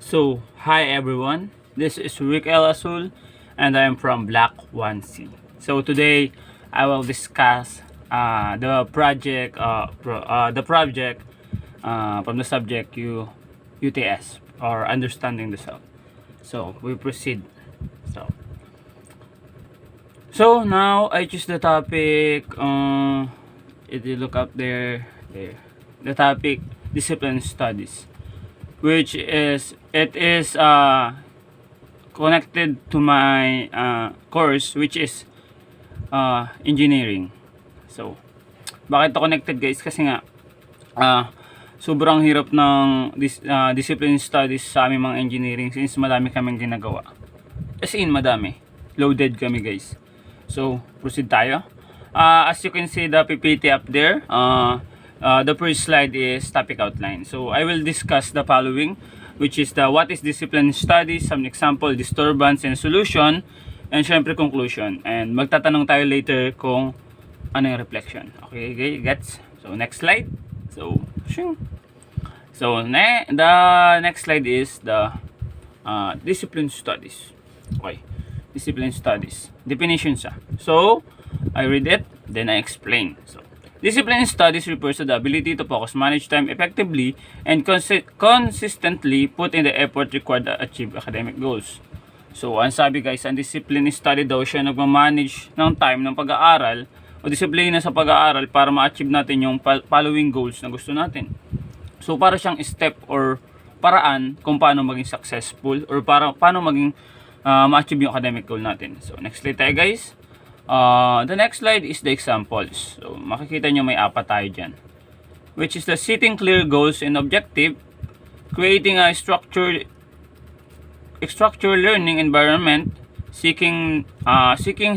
So, hi everyone. This is Rick El Azul and I am from Black 1C. So today I will discuss the project from the subject UTS or understanding the self. So, we proceed. So, now I choose the topic if you look up there, the topic discipline studies, which is connected to my course, which is engineering. So bakit to connected, guys? Kasi nga sobrang hirap ng discipline studies sa aming mga engineering, since madami kaming ginagawa, as in madami, loaded kami, guys. So proceed tayo. As you can see the PPT up there, the first slide is topic outline. So I will discuss the following, which is the what is discipline studies, some example, disturbance and solution, and syempre conclusion. And magtatanong tayo later kung ano yung reflection. Okay, gets? So next slide. So the next slide is the discipline studies. Okay, discipline studies definition siya. So I read it, then I explain. So discipline studies refers to the ability to focus, manage time effectively, and consistently put in the effort required to achieve academic goals. So, ang sabi, guys, ang discipline study daw siya nagmamanage ng time ng pag-aaral o disiplina sa pag-aaral para ma-achieve natin yung following goals na gusto natin. So, para siyang step or paraan kung paano maging successful or paano maging ma-achieve yung academic goal natin. So, next slide tayo, guys. The next slide is the examples. So, makikita nyo may apat tayo dyan. Which is the setting clear goals and objective, creating a structured learning environment, seeking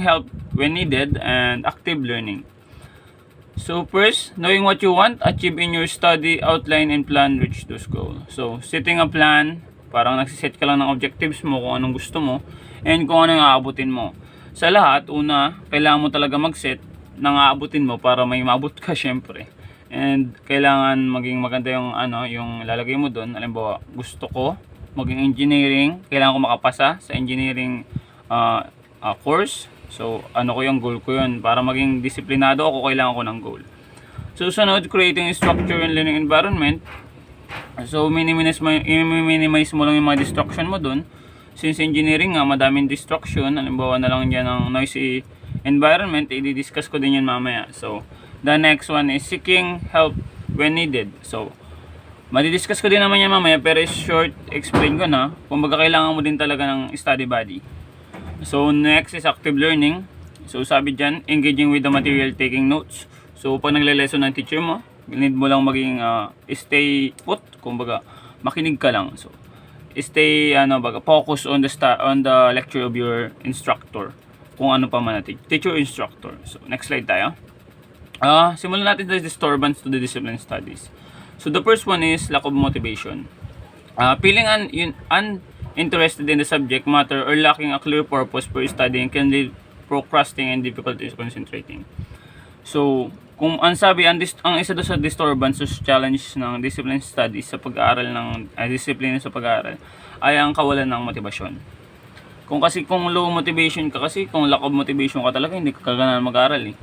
help when needed, and active learning. So first, knowing what you want, achieve in your study, outline and plan, reach those goals. So, setting a plan, parang nagsiset ka lang ng objectives mo kung anong gusto mo, and kung anong aabutin mo. Sa lahat, una, kailangan mo talaga mag-set ng aabutin mo para may maabot ka, syempre. And kailangan maging maganda yung yung lalagay mo doon. Halimbawa, gusto ko maging engineering, kailangan ko makapasa sa engineering course. So, ko yung goal ko yun. Para maging disiplinado ako, kailangan ko ng goal. So, sunod, creating a structure and learning environment. So, minimize mo lang yung mga distraction mo doon. Since engineering nga, madaming distraction, halimbawa na lang dyan ng noisy environment, i-discuss ko din yan mamaya. So, the next one is seeking help when needed. So, madidiscuss ko din naman yan mamaya, pero short explain ko na, kung baga kailangan mo din talaga ng study buddy. So, next is active learning. So, sabi dyan, engaging with the material, taking notes. So, pag nagle-lesson ng teacher mo, need mo lang maging stay put, kung baga, makinig ka lang. So, stay focus on the lecture of your instructor, kung ano pa man natin, teacher or instructor. So next slide tayo. Simulan natin the disturbance to the discipline studies. So the first one is lack of motivation. Feeling uninterested in the subject matter or lacking a clear purpose for studying can lead procrastinating and difficulty concentrating. So kung ang sabi, ang isa doon sa disturbance o challenge ng discipline studies sa pag-aaral ng disiplina sa pag-aaral ay ang kawalan ng motibasyon. Kung low motivation ka, kung lack of motivation ka talaga, hindi ka kaganahan mag-aaral eh.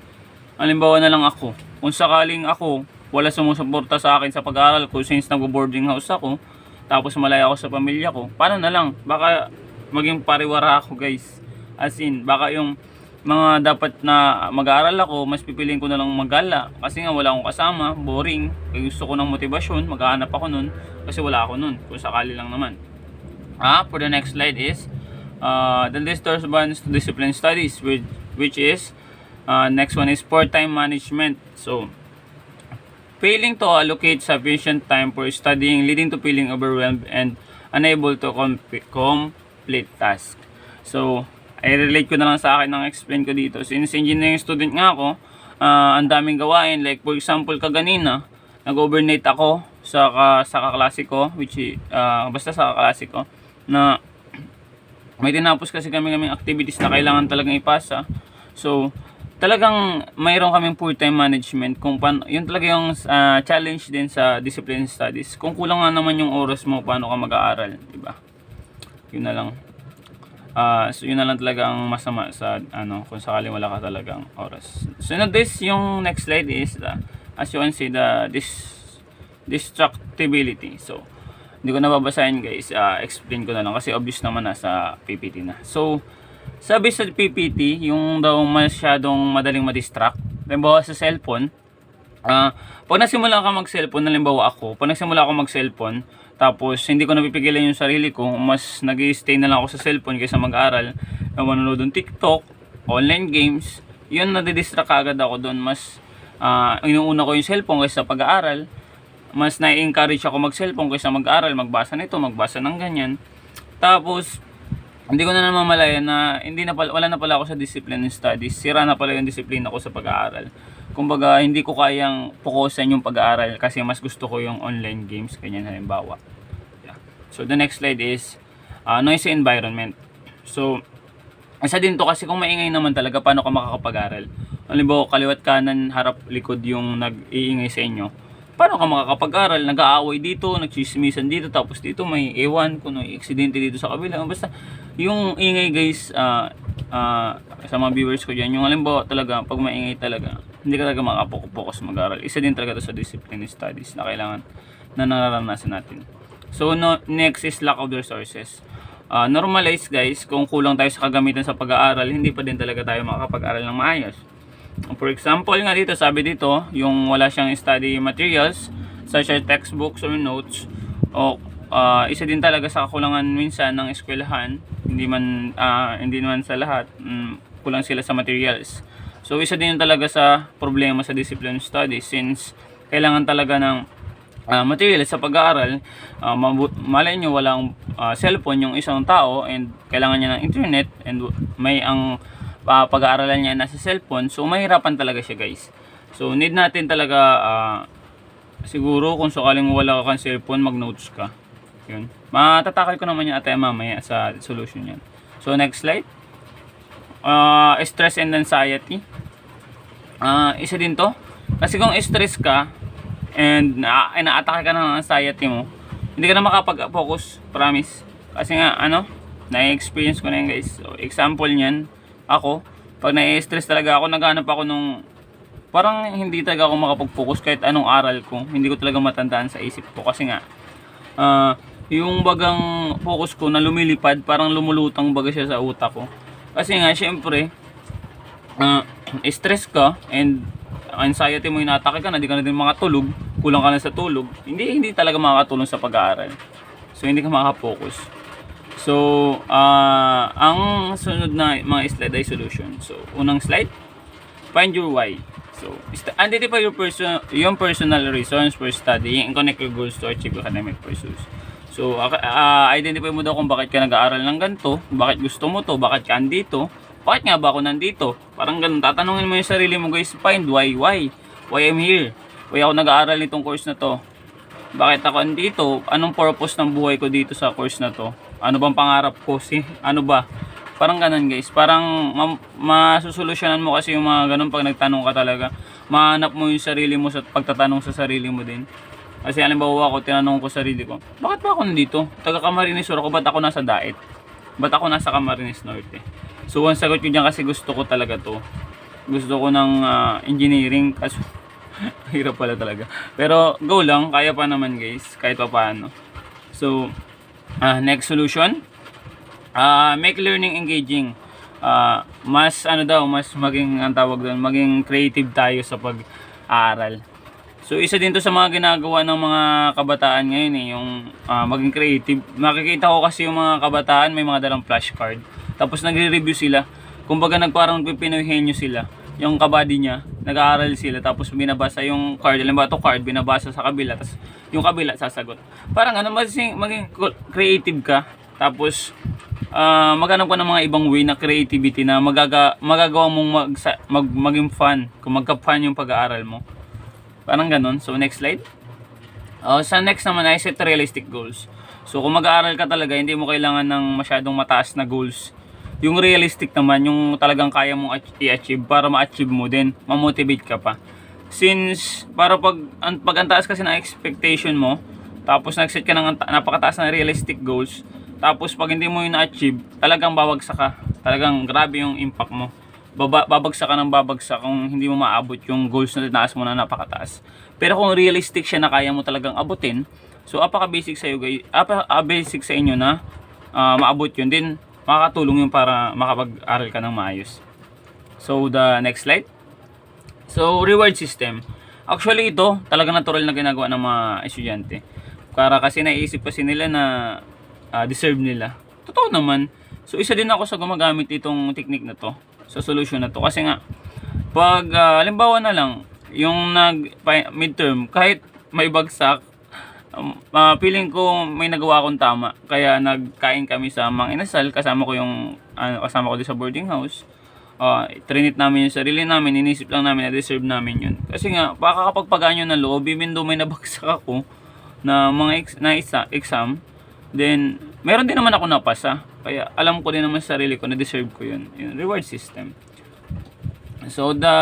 Halimbawa na lang ako, kung sakaling ako wala sumusuporta sa akin sa pag-aaral ko, since nag-boarding house ako, tapos malaya ako sa pamilya ko, paano na lang? Baka maging pariwara ako, guys. As in, baka yung mga dapat na mag-aaral ako, mas pipiliin ko na lang mag-gala kasi nga wala akong kasama, boring. Kaya gusto ko ng motibasyon, maghahanap ako nun kasi wala ako nun, kung sakali lang naman. For the next slide is the disturbance to discipline studies, which is next one is poor time management. So failing to allocate sufficient time for studying, leading to feeling overwhelmed and unable to complete tasks. So i-relate ko na lang sa akin ng explain ko dito. Since engineering student nga ako, ang daming gawain. Like for example, kaganina, nag-overnight ako sa kaklase ko, basta sa kaklase ko, na may tinapos kasi kaming activities na kailangan talagang ipasa. So, talagang mayroon kaming poor time management kung paano, yun talaga yung challenge din sa discipline studies. Kung kulang nga naman yung oras mo, paano ka mag-aaral, di ba? Yun na lang. So yun na lang talaga ang masama sa kung sakaling wala ka talagang oras. So yung next slide is as you can see, the destructibility. So hindi ko na babasahin guys, explain ko na lang kasi obvious naman na sa PPT na. So sabi sa PPT, yung daw masyadong madaling ma-distract. Halimbawa sa cellphone, pag nagsimula ka mag-cellphone, halimbawa pag nagsimula ako mag-cellphone, tapos hindi ko napipigilan yung sarili ko, mas nag-i-stay na lang ako sa cellphone kaysa mag-aral, manonood ng TikTok, online games, yun nadidistract agad ako doon. Mas inuuna ko yung cellphone kaysa pag-aaral, mas na-encourage ako mag-cellphone kaysa mag-aaral, magbasa nito, magbasa ng ganyan. Tapos hindi ko na namamalayan na wala na pala ako sa discipline and studies. Sira na pala yung disiplina ko sa pag-aaral. Kumbaga, hindi ko kayang fokusan yung pag-aaral kasi mas gusto ko yung online games, ganyan halimbawa. Yeah. So, the next slide is noisy environment. So, isa din to kasi kung maingay naman talaga, paano ka makakapag-aral? Halimbawa, kaliwat kanan, harap, likod yung nag-iingay sa inyo. Paano ka makakapag-aral? Nag-aaway dito, nagchismisan dito, tapos dito may ewan kung may aksidente dito sa kabila. Basta, yung ingay guys, sa mga viewers ko dyan, yung halimbawa talaga, pag maingay talaga, hindi ka talaga makapokus mag-aral. Isa din talaga to sa discipline studies na kailangan na nararanasan natin. So, next is lack of resources. Normalize guys, kung kulang tayo sa kagamitan sa pag-aaral, hindi pa din talaga tayo makakapag-aral ng maayos. For example nga dito, sabi dito, yung wala siyang study materials, such as textbooks or notes, o isa din talaga sa kakulangan minsan ng eskwelahan, hindi naman sa lahat, kulang sila sa materials. So isa din talaga sa problema sa discipline studies, since kailangan talaga ng materials sa pag-aaral. Malay nyo walang cellphone yung isang tao and kailangan niya ng internet, and may ang pag-aaralan niya nasa cellphone, so mahirapan talaga siya guys. So need natin talaga siguro kung sakaling wala kang cellphone, mag-notes ka. Yun. Matatakal ko naman yung atay mamaya sa solution yan. So next slide. Stress and anxiety. Isa din to. Kasi kung stress ka and na-atake ka ng anxiety mo, hindi ka na makapag-focus, promise. Kasi nga na-experience ko na yan guys. So example niyan, ako, pag na-stress talaga ako, naghanap ako nung parang hindi talaga ako makapag-focus kahit anong aral ko. Hindi ko talaga matandaan sa isip ko kasi nga yung bagang focus ko na lumilipad, parang lumulutang baga siya sa utak ko. Kasi nga syempre stress ka and anxiety mo, inatake ka na, di ka na din makatulog, kulang ka na sa tulog, hindi talaga makakatulong sa pag-aaral. So hindi ka makaka-focus. So, ang sunod na mga slide ay solution. So, unang slide, find your why. So, identify yung personal reasons for studying and connect your goals to achieve academic pursuits. So, identify mo daw kung bakit ka nag-aaral ng ganito, bakit gusto mo to, bakit ka andito, bakit nga ba ako nandito. Parang ganun, tatanungin mo yung sarili mo guys, find why I'm here, why ako nag-aaral nitong course na to, bakit ako andito, anong purpose ng buhay ko dito sa course na to. Ano bang pangarap ko? Ano ba? Parang ganun guys. Parang masusolusyonan mo kasi yung mga ganun pag nagtanong ka talaga. Mahanap mo yung sarili mo sa pagtatanong sa sarili mo din. Kasi halimbawa ako, tinanong ko sarili ko, bakit ba ako nandito? Taga Camarines Sur ako, ba't ako nasa Daet? Ba't ako nasa Camarines Norte? So ang sagot ko dyan kasi gusto ko talaga to. Gusto ko ng engineering. Kasi hirap pala talaga. Pero go lang, kaya pa naman guys. Kahit pa paano. So next solution, make learning engaging. Mas maging ang tawag doon, maging creative tayo sa pag-aaral. So isa din to sa mga ginagawa ng mga kabataan ngayon yung maging creative. Makikita ko kasi yung mga kabataan may mga dalang flashcard, tapos nagre-review sila. Kumbaga parang Pinoy-henyo sila. Yung kabady niya, nag-aaral sila, tapos binabasa yung card. Alam ba ito card, binabasa sa kabila, tapos yung kabila sasagot. Parang maging creative ka, tapos maghanap ka ng mga ibang way na creativity na magagawa mong maging fun, kung magka-fun yung pag-aaral mo. Parang ganun. So next slide. Sa next naman ay set realistic goals. So kung mag-aaral ka talaga, hindi mo kailangan ng masyadong mataas na goals. Yung realistic naman, yung talagang kaya mong i-achieve para ma-achieve mo din, ma-motivate ka pa. Since para pag ang taas kasi ng expectation mo, tapos nag-set ka ng napakataas na realistic goals, tapos pag hindi mo yun na-achieve, talagang babagsak ka. Talagang grabe yung impact mo. Babagsak ka ng babagsak kung hindi mo maabot yung goals na tinaas mo na napakataas. Pero kung realistic siya na kaya mo talagang abutin, so apaka-basic sa iyo guys, apaka-basic sa inyo na maabot yun, din makakatulong yun para makapag-aral ka ng maayos. So the next slide. So reward system. Actually ito talaga natural na ginagawa ng mga estudyante. Para kasi naiisip kasi nila na deserve nila. Totoo naman. So isa din ako sa gumagamit itong technique na to, sa solution na to. Kasi nga, pag halimbawa na lang, yung midterm, kahit may bagsak, feeling ko may nagawa akong tama. Kaya nagkain kami sa Mang Inasal, kasama ko din sa boarding house. Trinit namin yung sarili namin, inisip lang namin na deserve namin yun. Kasi nga, baka kapag paganyo ng loob, even though may nabagsak ako na mga exam, then meron din naman ako napasa. Kaya alam ko din naman sa sarili ko na deserve ko yun. Yung reward system. So the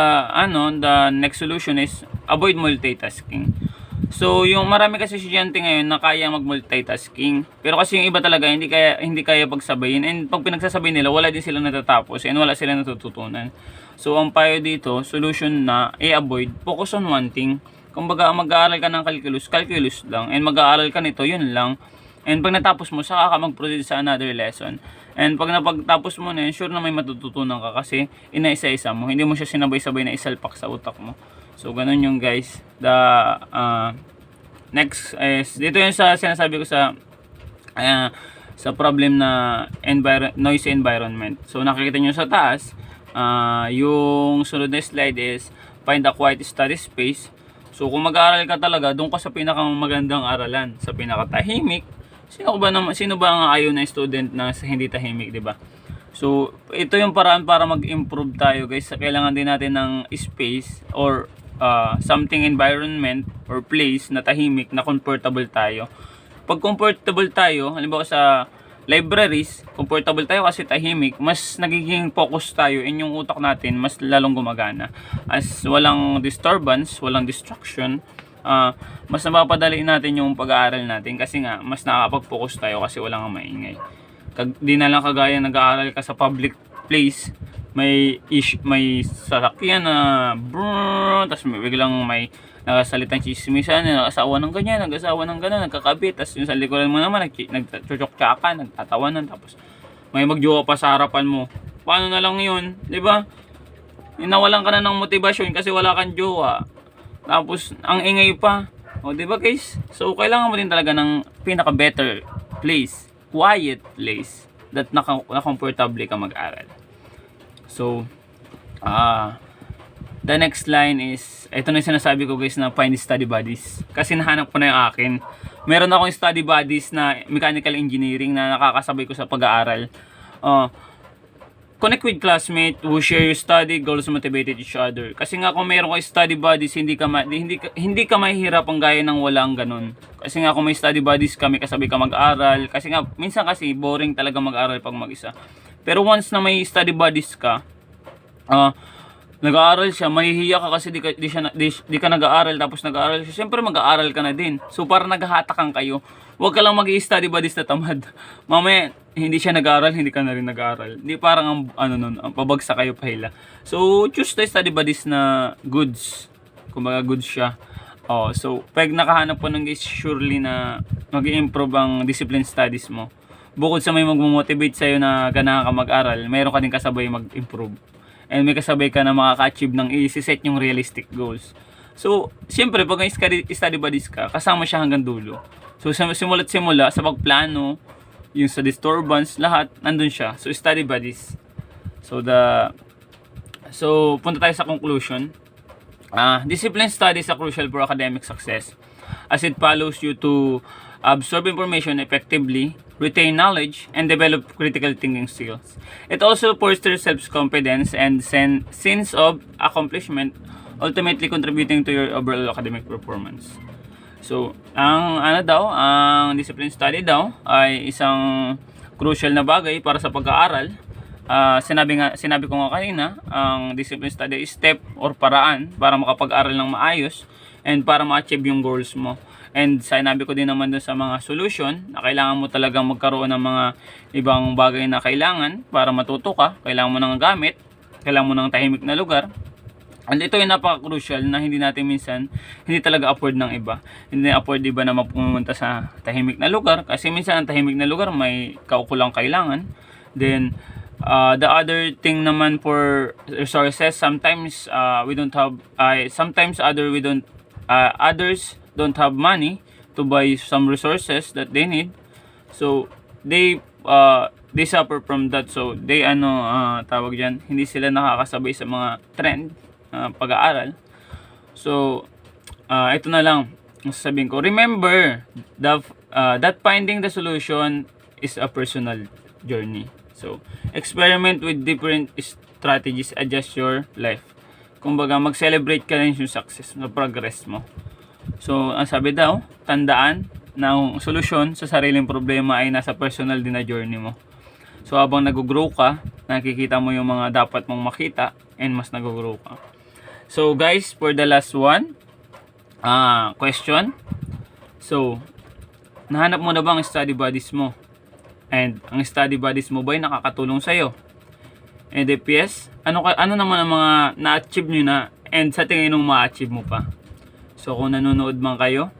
next solution is avoid multitasking. So yung marami kasi estudyante ngayon na kaya mag-multitasking, pero kasi yung iba talaga hindi kaya pagsabayin, and pag pinagsasabayin nila wala din silang natatapos and wala silang natututunan. So ang payo dito, solution na i-avoid, focus on one thing. Kumbaga mag-aaral ka ng calculus lang, and mag-aaral ka nito, yun lang. And pag natapos mo, saka ka mag-proceed sa another lesson. And pag napagtapos mo na yun, sure na may matututunan ka kasi inaisa-isa mo. Hindi mo siya sinabay-sabay na isalpak sa utak mo. So, ganun yung guys. The next is, dito yung sa sinasabi ko sa problem na noise environment. So, nakikita nyo sa taas, yung sunod na slide is find a quiet study space. So, kung mag-aaral ka talaga, doon ka sa pinakamagandang aralan, sa pinakatahimik. Sino ba ang ayaw na student na sa hindi tahimik, di ba? So, ito yung paraan para mag-improve tayo, guys. Kailangan din natin ng space or something environment or place na tahimik, na comfortable tayo. Pag comfortable tayo, halimbawa sa libraries, comfortable tayo kasi tahimik, mas nagiging focus tayo, in yung utak natin mas lalong gumagana. As walang disturbance, walang distraction, mas napapadali natin yung pag-aaral natin kasi nga mas nakakapag-focus tayo kasi walang maingay. Di na lang kagaya nag-aaral ka sa public place, may sasakyan na tapos biglang may nakasalitang chismisan, nag-asawa ng ganyan, nag-asawa ng gano'n, nagkakabit, tapos yung sa likuran mo naman nagchuchok-tsaka, nagtatawanan, tapos may magjowa pa sa harapan mo. Paano na lang yun, di ba? Nawalan ka na ng motivasyon kasi wala kang jowa, tapos ang ingay pa, o di ba guys? So kailangan mo din talaga ng pinaka-better place, quiet place, that na-comfortable ka mag-aral. So the next line is, ito na yung sinasabi ko guys, na find study buddies. Kasi nahanap ko na yung akin. Meron akong study buddies na mechanical engineering na nakakasabay ko sa pag-aaral. Connect with classmates who share your study goals, motivated each other. Kasi nga kung meron ko study buddies, hindi ka mahihirapang gaya ng walang ganun. Kasi nga kung may study buddies kami, kasabay ka mag-aral. Kasi nga minsan kasi boring talaga mag-aral pag mag-isa. Pero once na may study buddies ka, nag-aaral siya, mahihiya ka kasi di ka nag-aaral, tapos nag-aaral siya, siyempre mag-aaral ka na din. So para naghahatakan kayo, huwag ka lang mag-i-study buddies na tamad. Mamaya hindi siya nag-aaral, hindi ka na rin nag-aaral. Hindi parang pabagsak kayo pahila. So choose the study buddies na goods. Kumbaga goods siya. So pag nakahanap ko ng guys, surely na mag-i-improve ang discipline studies mo. Bukod sa may mag-motivate sa'yo na ganahan ka mag-aral, mayroon ka din kasabay mag-improve. And may kasabay ka na makaka-achieve ng i-set yung realistic goals. So, siyempre, pag study buddies ka, kasama siya hanggang dulo. So, simula't simula, sa pagplano, yung sa disturbance, lahat, nandun siya. So, study buddies. So, punta tayo sa conclusion. Discipline studies are crucial for academic success, as it follows you to absorb information effectively, retain knowledge, and develop critical thinking skills. It also fosters self-confidence and sense of accomplishment, ultimately contributing to your overall academic performance. So, ang discipline study daw ay isang crucial na bagay para sa pag-aaral, sinabi ko nga kanina, ang discipline study is step or paraan para makapag-aral ng maayos and para ma-achieve yung goals mo. And sinabi ko din naman dun sa mga solution na kailangan mo talagang magkaroon ng mga ibang bagay na kailangan para matuto ka. Kailangan mo ng gamit, kailangan mo ng tahimik na lugar. And ito yung napaka-crucial na hindi natin minsan, hindi talaga afford ng iba. Hindi afford iba na mapumunta sa tahimik na lugar. Kasi minsan ang tahimik na lugar may kaukulang kailangan. Then, the other thing naman for resources, sometimes we don't have, others don't have money to buy some resources that they need. So, they suffer from that. So, tawag dyan, hindi sila nakakasabay sa mga trend pag-aaral. So, ito na lang masasabihin ko. Remember that finding the solution is a personal journey. So, experiment with different strategies, adjust your life. Kumbaga, mag-celebrate ka rin yung success, na progress mo. So, ang sabi daw, tandaan na ang solusyon sa sariling problema ay nasa personal din na journey mo. So, habang nag-grow ka, nakikita mo yung mga dapat mong makita and mas nag-grow ka. So guys, for the last one question. So, nahanap mo na ba ang study buddies mo? And ang study buddies mo ba ay nakakatulong sa'yo? And if yes, ano naman ang mga na-achieve nyo na and sa tingin nung ma-achieve mo pa? So kung nanonood man kayo,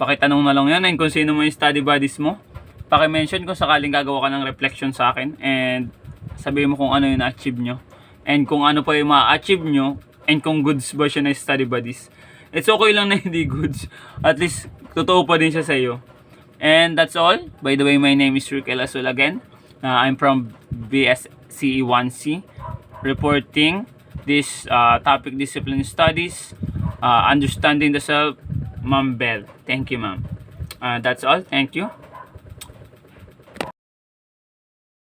pakitanong na lang yan. And kung sino mo yung study buddies mo, paki-mention kung sakaling gagawa ka ng reflection sa akin. And sabihin mo kung ano yung na-achieve nyo. And kung ano pa yung ma-achieve nyo. And kung goods ba siya na study buddies. It's okay lang na hindi goods. At least, totoo pa din siya sa iyo. And that's all. By the way, my name is Rick Elasul again. I'm from BSCE1C. Reporting this topic, discipline studies. Understanding the self, Ma'am Bell. Thank you, ma'am. That's all. Thank you.